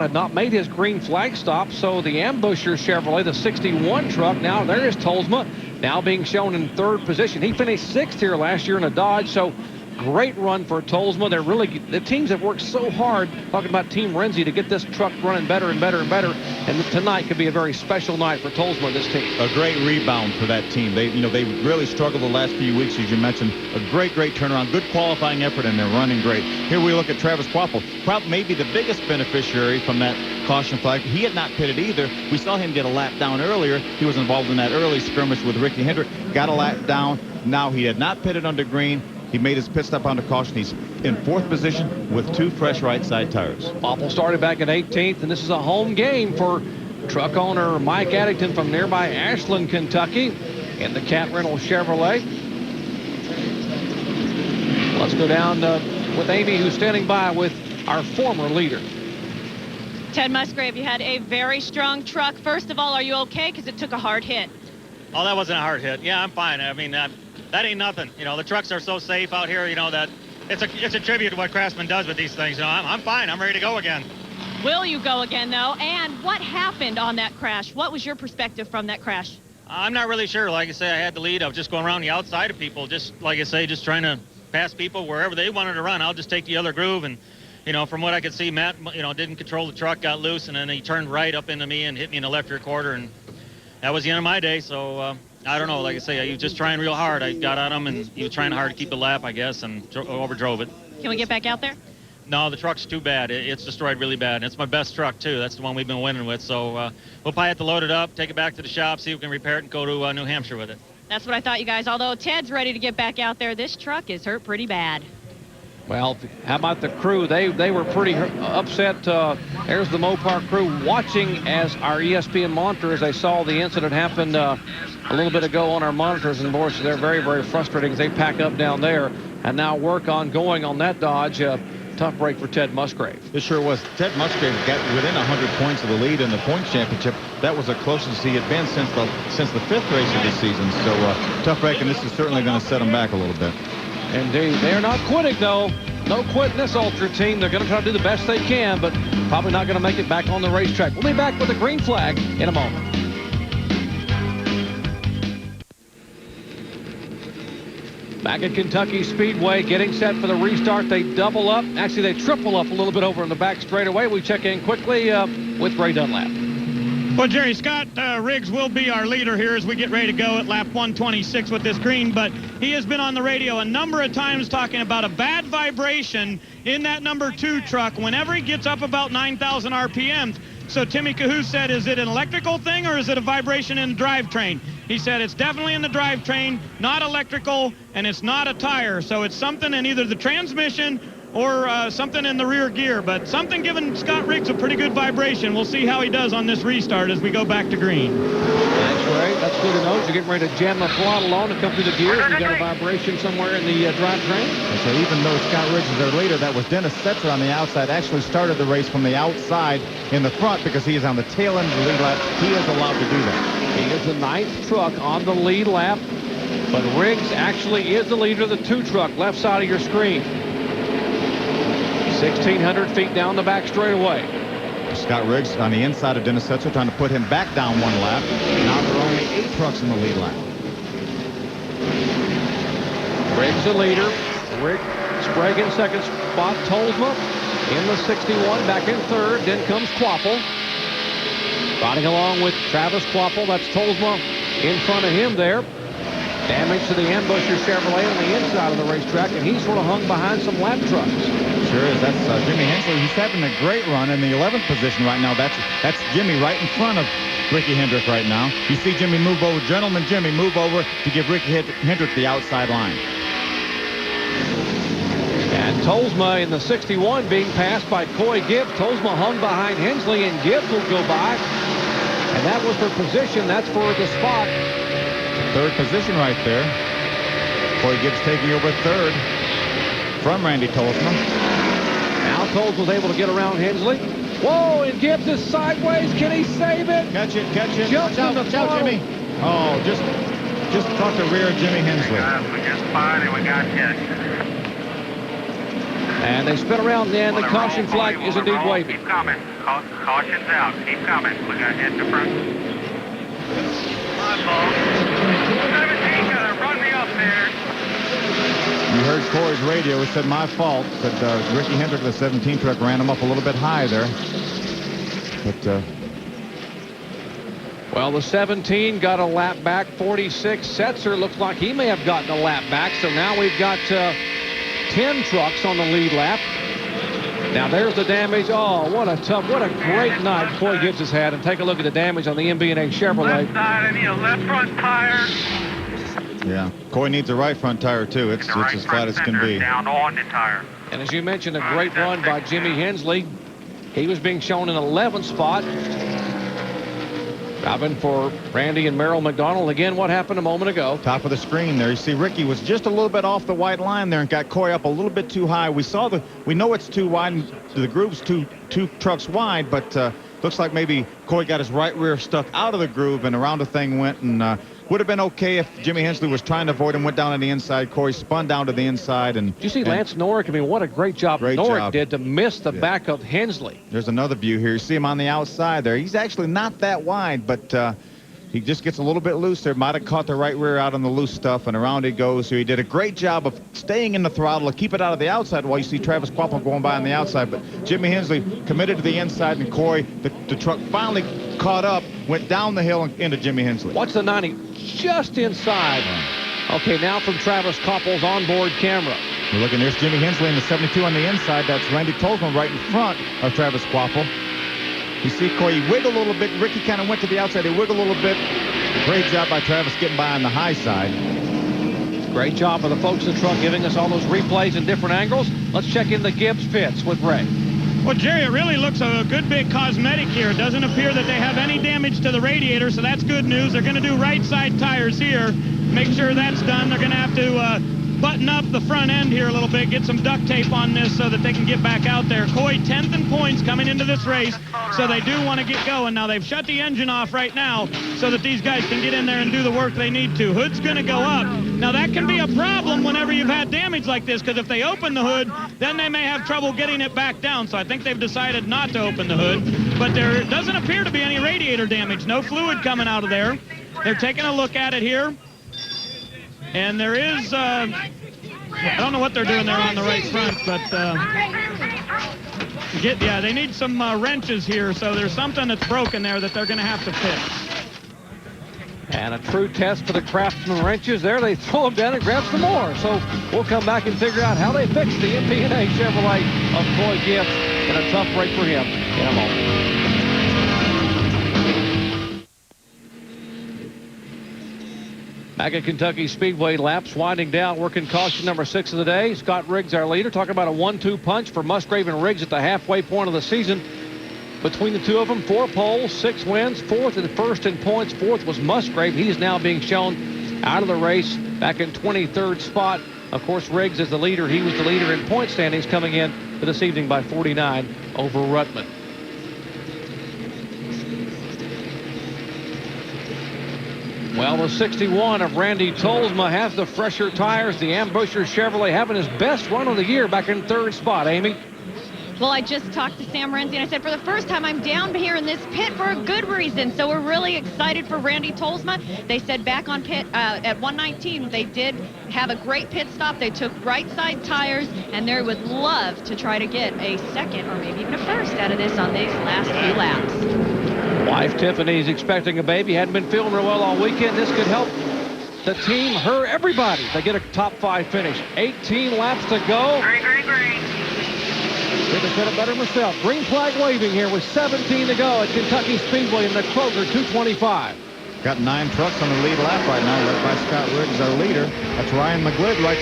had not made his green flag stop, so the ambusher Chevrolet, the 61 truck, now there is Tolsma, now being shown in third position. He finished sixth here last year in a Dodge, so great run for Tolsma. They're really, the teams have worked so hard, talking about Team Renzi, to get this truck running better and better and better. And tonight could be a very special night for Tolsma and this team. A great rebound for that team. They really struggled the last few weeks, as you mentioned. A great turnaround, good qualifying effort, and they're running great. Here we look at Travis Quapple. Quapple may be the biggest beneficiary from that caution flag. He had not pitted either. We saw him get a lap down earlier. He was involved in that early skirmish with Ricky Hendrick. Got a lap down. Now he had not pitted under green. He made his pit stop onto caution. He's in fourth position with two fresh right side tires. Quapple started back in 18th, and this is a home game for truck owner Mike Addington from nearby Ashland, Kentucky, in the Cat Reynolds Chevrolet. Let's go down with Amy, who's standing by with our former leader. Ted Musgrave, you had a very strong truck. First of all, are you okay? Because it took a hard hit. Oh, that wasn't a hard hit. Yeah, I'm fine. I mean, that ain't nothing. You know, the trucks are so safe out here, you know, that it's a tribute to what Craftsman does with these things. You know, I'm fine. I'm ready to go again. Will you go again, though? And what happened on that crash? What was your perspective from that crash? I'm not really sure. Like I say, I had the lead. I was just going around the outside of people, just, like I say, just trying to pass people wherever they wanted to run. I'll just take the other groove. And, you know, from what I could see, Matt, you know, didn't control the truck, got loose, and then he turned right up into me and hit me in the left rear quarter. And that was the end of my day. So, I don't know. Like I say, he was just trying real hard. I got on him, and he was trying hard to keep the lap, I guess, and overdrove it. Can we get back out there? No, the truck's too bad. It's destroyed really bad. And it's my best truck, too. That's the one we've been winning with. So we'll probably have to load it up, take it back to the shop, see if we can repair it, and go to New Hampshire with it. That's what I thought, you guys. Although Ted's ready to get back out there, this truck is hurt pretty bad. Well, how about the crew? They were pretty upset. There's the Mopar crew watching as our ESPN monitor, as they saw the incident happen a little bit ago on our monitors. And, of course, they're very, very frustrating as they pack up down there and now work on going on that Dodge. Tough break for Ted Musgrave. It sure was. Ted Musgrave got within 100 points of the lead in the points championship. That was the closest he had been since the fifth race of the season. So tough break, and this is certainly going to set him back a little bit. Indeed. They're not quitting, though. No quitting this Ultra team. They're going to try to do the best they can, but probably not going to make it back on the racetrack. We'll be back with the green flag in a moment. Back at Kentucky Speedway, getting set for the restart. They double up. Actually, they triple up a little bit over in the back straightaway. We check in quickly with Ray Dunlap. Well, Jerry, Scott Riggs will be our leader here as we get ready to go at lap 126 with this green, but he has been on the radio a number of times talking about a bad vibration in that number 2 truck whenever he gets up about 9,000 RPMs. So Timmy Cahoon said, is it an electrical thing or is it a vibration in the drivetrain? He said it's definitely in the drivetrain, not electrical, and it's not a tire. So it's something in either the transmission or something in the rear gear, but something giving Scott Riggs a pretty good vibration. We'll see how he does on this restart as we go back to green. Thanks, Ray. That's good to know. You're getting ready to jam the throttle on to come through the gears. You got a vibration somewhere in the drivetrain. And so even though Scott Riggs is our leader, that was Dennis Setzer on the outside, actually started the race from the outside in the front because he is on the tail end of the lead lap. He is allowed to do that. He is the 9th truck on the lead lap, but Riggs actually is the leader of the 2 truck, left side of your screen. 1,600 feet down the back straightaway. Scott Riggs on the inside of Dennis Setzer, trying to put him back down 1 lap. Now there are only 8 trucks in the lead lap. Riggs the leader. Rick Sprague in second spot. Tolsma in the 61, back in third. Then comes Quapple. Riding along with Travis Quapple. That's Tolsma in front of him there. Damage to the ambusher Chevrolet on the inside of the racetrack, and he's sort of hung behind some lap trucks. Sure is. That's Jimmy Hensley. He's having a great run in the 11th position right now. That's Jimmy right in front of Ricky Hendrick right now. You see Jimmy move over. Gentleman Jimmy move over to give Ricky Hendrick the outside line. And Tolsma in the 61 being passed by Coy Gibbs. Tolsma hung behind Hensley, and Gibbs will go by. And that was for position. That's for the spot. Third position right there. Coy Gibbs taking over third from Randy Tolsma. Now Tolsma was able to get around Hensley. Whoa, and Gibbs is sideways. Can he save it? Catch it, catch it. Jumps in the throttle. Jimmy. Oh, just caught the rear of Jimmy Hensley. We just fired and we got hit. And they spin around, and the caution flag is indeed waving. Keep coming. Caution's out. Keep coming. We got hit in the front. My fault. 17 gonna run me up there. You heard Corey's radio. It said my fault. Said Ricky Hendrick, the 17 truck, ran him up a little bit high there. But well, the 17 got a lap back. 46 Setzer looks like he may have gotten a lap back. So now we've got 10 trucks on the lead lap. Now there's the damage. Oh, what a great night Coy Gibbs has had. And take a look at the damage on the MB&A Chevrolet. Left side, I need a left front tire. yeah, Coy needs a right front tire too. It's The right as front flat as can fender be. down on the tire. And as you mentioned, a great run by Jimmy Hensley. He was being shown in 11th spot. Driving for Randy and Merrill McDonald. Again, what happened a moment ago? Top of the screen there. You see Ricky was just a little bit off the white line there and got Coy up a little bit too high. We know it's too wide. And the groove's two trucks wide, but looks like maybe Coy got his right rear stuck out of the groove and around the thing went, and would have been okay if Jimmy Hensley was trying to avoid him, went down on the inside. Coy spun down to the inside. And Did you see Lance Norrick? I mean, what a great job Norrick did to miss the back of Hensley. There's another view here. You see him on the outside there. He's actually not that wide, but he just gets a little bit loose there. Might have caught the right rear out on the loose stuff, and around he goes. So he did a great job of staying in the throttle to keep it out of the outside while you see Travis Quapple going by on the outside. But Jimmy Hensley committed to the inside, and Coy, the truck finally caught up, went down the hill and into Jimmy Hensley. Watch the 90 just inside. Okay, now from Travis Koppel's onboard camera. We're looking, there's Jimmy Hensley in the 72 on the inside. That's Randy Tolzman right in front of Travis Quapple. You see Coy, he wiggled a little bit. Ricky kind of went to the outside. He wiggled a little bit. Great job by Travis getting by on the high side. Great job of the folks in the truck giving us all those replays in different angles. Let's check in the Gibbs pits with Ray. Well, Jerry, it really looks a good big cosmetic here. It doesn't appear that they have any damage to the radiator, so that's good news. They're going to do right side tires here. Make sure that's done. They're going to have to button up the front end here a little bit, get some duct tape on this so that they can get back out there. Coy 10th in points coming into this race, so they do want to get going. Now they've shut the engine off right now so that these guys can get in there and do the work they need to. Hood's going to go up. Now that can be a problem whenever you've had damage like this, because if they open the hood, then they may have trouble getting it back down. So I think they've decided not to open the hood, but there doesn't appear to be any radiator damage. No fluid coming out of there. They're taking a look at it here. And there is, I don't know what they're doing there on the right front, but they need some wrenches here. So there's something that's broken there that they're going to have to fix. And a true test for the Craftsman wrenches there. They throw them down and grab some more. So we'll come back and figure out how they fix the MB&A Chevrolet of Coy Gibbs in a tough break for him in a moment. Back at Kentucky Speedway, laps winding down, working caution number 6 of the day. Scott Riggs, our leader, talking about a 1-2 punch for Musgrave and Riggs at the halfway point of the season. Between the two of them, 4 poles, 6 wins, 4th and 1st in points. 4th was Musgrave. He is now being shown out of the race back in 23rd spot. Of course, Riggs is the leader. He was the leader in point standings coming in for this evening by 49 over Ruttman. Well, the 61 of Randy Tolzma has the fresher tires. The Ambusher Chevrolet having his best run of the year back in 3rd spot. Amy? Well, I just talked to Sam Renzi, and I said, for the first time, I'm down here in this pit for a good reason. So we're really excited for Randy Tolzma. They said back on pit at 119, they did have a great pit stop. They took right side tires, and they would love to try to get a second or maybe even a first out of this on these last few laps. Wife Tiffany's expecting a baby. Hadn't been feeling real well all weekend. This could help the team, everybody. They get a top 5 finish. 18 laps to go. Green, green, green. Could have said it better myself. Green flag waving here with 17 to go at Kentucky Speedway in the Kroger 225. Got 9 trucks on the lead lap right now, led by Scott Riggs, our leader. That's Ryan McGlynn right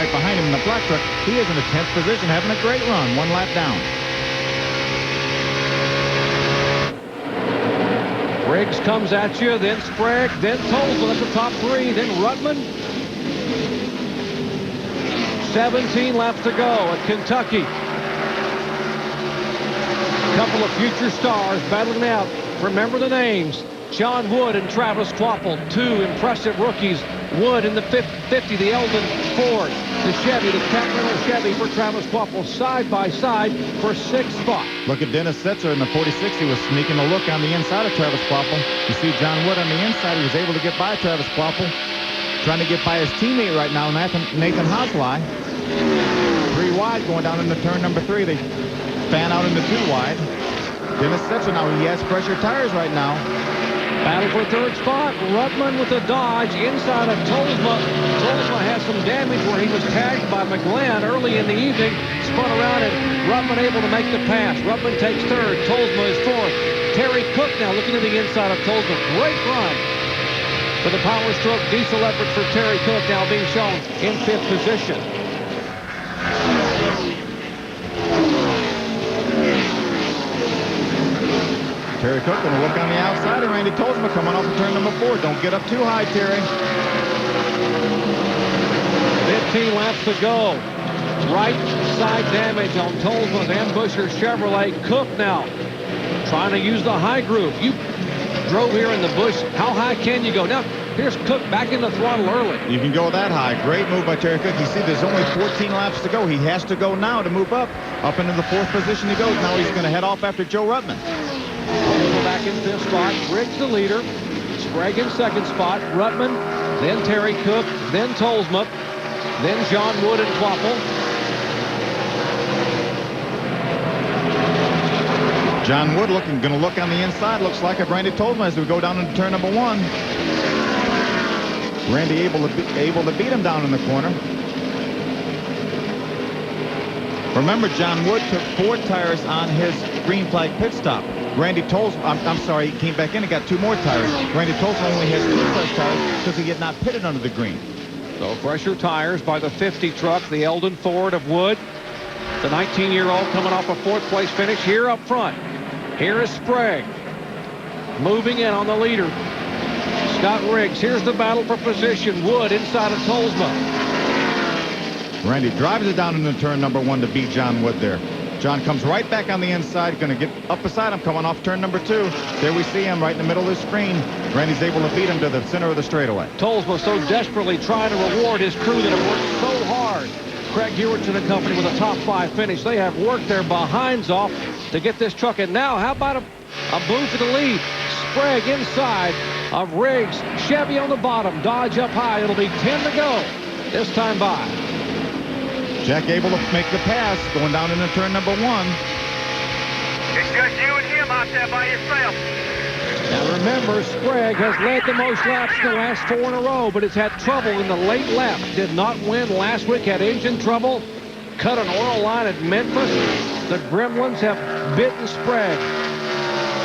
behind him in the black truck. He is in the 10th position, having a great run, 1 lap down. Riggs comes at you, then Sprague, then Tolzman at the top 3, then Ruttman. 17 laps to go at Kentucky. A couple of future stars battling out. Remember the names. John Wood and Travis Quapple, 2 impressive rookies Wood in the 50, the Eldon Ford, the Chevy, the Continental Chevy for Travis Kvapil side by side for 6th spot. Look at Dennis Setzer in the 46. He was sneaking a look on the inside of Travis Kvapil. You see John Wood on the inside. He was able to get by Travis Kvapil. Trying to get by his teammate right now, Nathan Hosley. 3 wide going down into turn number 3. They fan out into 2 wide. Dennis Setzer now, he has pressure tires right now. Battle for 3rd spot. Rutman with a dodge inside of Tolsma. Tolsma has some damage where he was tagged by McGlenn early in the evening. Spun around and Rutman able to make the pass. Rutman takes 3rd. Tolsma is 4th. Terry Cook now looking to the inside of Tolsma. Great run for the Power Stroke diesel effort for Terry Cook, now being shown in 5th position. Terry Cook going to look on the outside, and Randy Tolsma coming off of turn number 4. Don't get up too high, Terry. 15 laps to go. Right side damage on Tolsma's Ambusher Chevrolet. Cook now trying to use the high groove. You drove here in the bush. How high can you go? Now, here's Cook back in the throttle early. You can go that high. Great move by Terry Cook. You see, there's only 14 laps to go. He has to go now to move up. Up into the 4th position he goes. Now he's going to head off after Joe Rutman. Back in 5th spot. Briggs the leader. Sprague in 2nd spot. Rutman, then Terry Cook, then Tolsma, then John Wood and Kvapil. John Wood going to look on the inside. Looks like at Randy Tolsma as we go down into turn number 1. Randy able to beat him down in the corner. Remember, John Wood took 4 tires on his green flag pit stop. Randy Tolsma, I'm sorry, he came back in and got 2 more tires. Randy Tolsma only has 2 fresh tires because he had not pitted under the green. So fresher tires by the 50 truck, the Eldon Ford of Wood. The 19-year-old coming off a 4th place finish here up front. Here is Sprague moving in on the leader. Scott Riggs. Here's the battle for position. Wood inside of Tolsma. Randy drives it down into turn number 1 to beat John Wood there. John comes right back on the inside, going to get up beside him, coming off turn number 2. There we see him right in the middle of the screen. Randy's able to beat him to the center of the straightaway. Tolsma so desperately trying to reward his crew that have worked so hard. Craig Hewitt and company with a top 5 finish. They have worked their behinds off to get this truck. And now, how about a boom for the lead? Sprague inside of Riggs. Chevy on the bottom. Dodge up high. It'll be 10 to go this time by. Jack able to make the pass, going down into turn number 1. It's just you and him out there by yourself. Now remember, Sprague has led the most laps in the last 4 in a row, but it's had trouble in the late laps. Did not win last week, had engine trouble, cut an oil line at Memphis. The Gremlins have bitten Sprague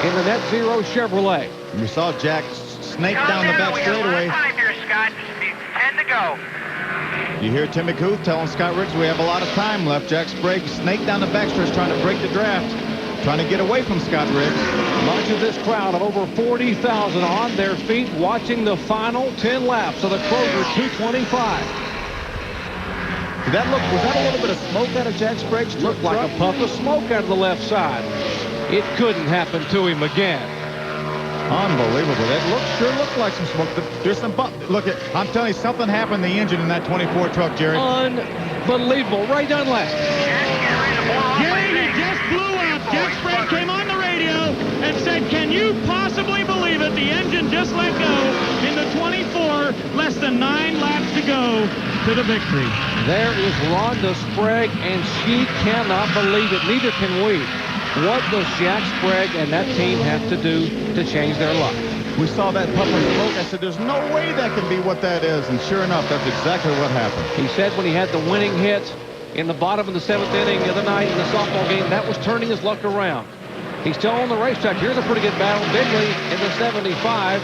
in the Net Zero Chevrolet. We saw Jack snake down the back straightaway. Here, Scott. 10 to go. You hear Timmy Kuth telling Scott Riggs we have a lot of time left. Jack Sprague snaked down the backstretch trying to break the draft, trying to get away from Scott Riggs. Much of this crowd of over 40,000 on their feet watching the final 10 laps of the Kroger 225. Was that a little bit of smoke out of Jack Sprague's truck? Looked like a puff of smoke out of the left side. It couldn't happen to him again. Unbelievable. That sure looked like some smoke. There's some look at. I'm telling you, something happened to the engine in that 24 truck, Jerry. Unbelievable. Ray Dunlap. Jerry, it just blew up. Jack Sprague came on the radio and said, "Can you possibly believe it? The engine just let go in the 24. Less than 9 laps to go to the victory." There is Rhonda Sprague, and she cannot believe it. Neither can we. What does Jack Sprague and that team have to do to change their luck? We saw that puff of smoke. I said, there's no way that can be what that is. And sure enough, that's exactly what happened. He said when he had the winning hit in the bottom of the 7th inning the other night in the softball game, that was turning his luck around. He's still on the racetrack. Here's a pretty good battle. Bigley in the 75.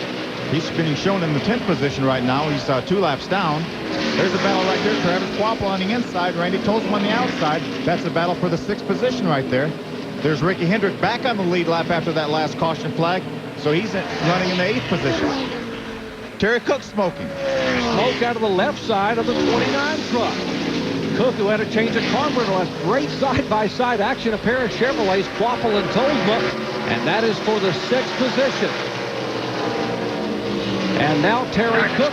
He's being shown in the 10th position right now. He's 2 laps down. There's a battle right there. Travis Kvapil on the inside. Randy Tolsma on the outside. That's a battle for the 6th position right there. There's Ricky Hendrick back on the lead lap after that last caution flag. So he's running in the 8th position. Terry Cook smoking. Smoke out of the left side of the 29 truck. Cook, who had to change a carburetor, has great side-by-side action. A pair of Chevrolets, Kvapil and Tolsma. And that is for the 6th position. And now Terry Cook.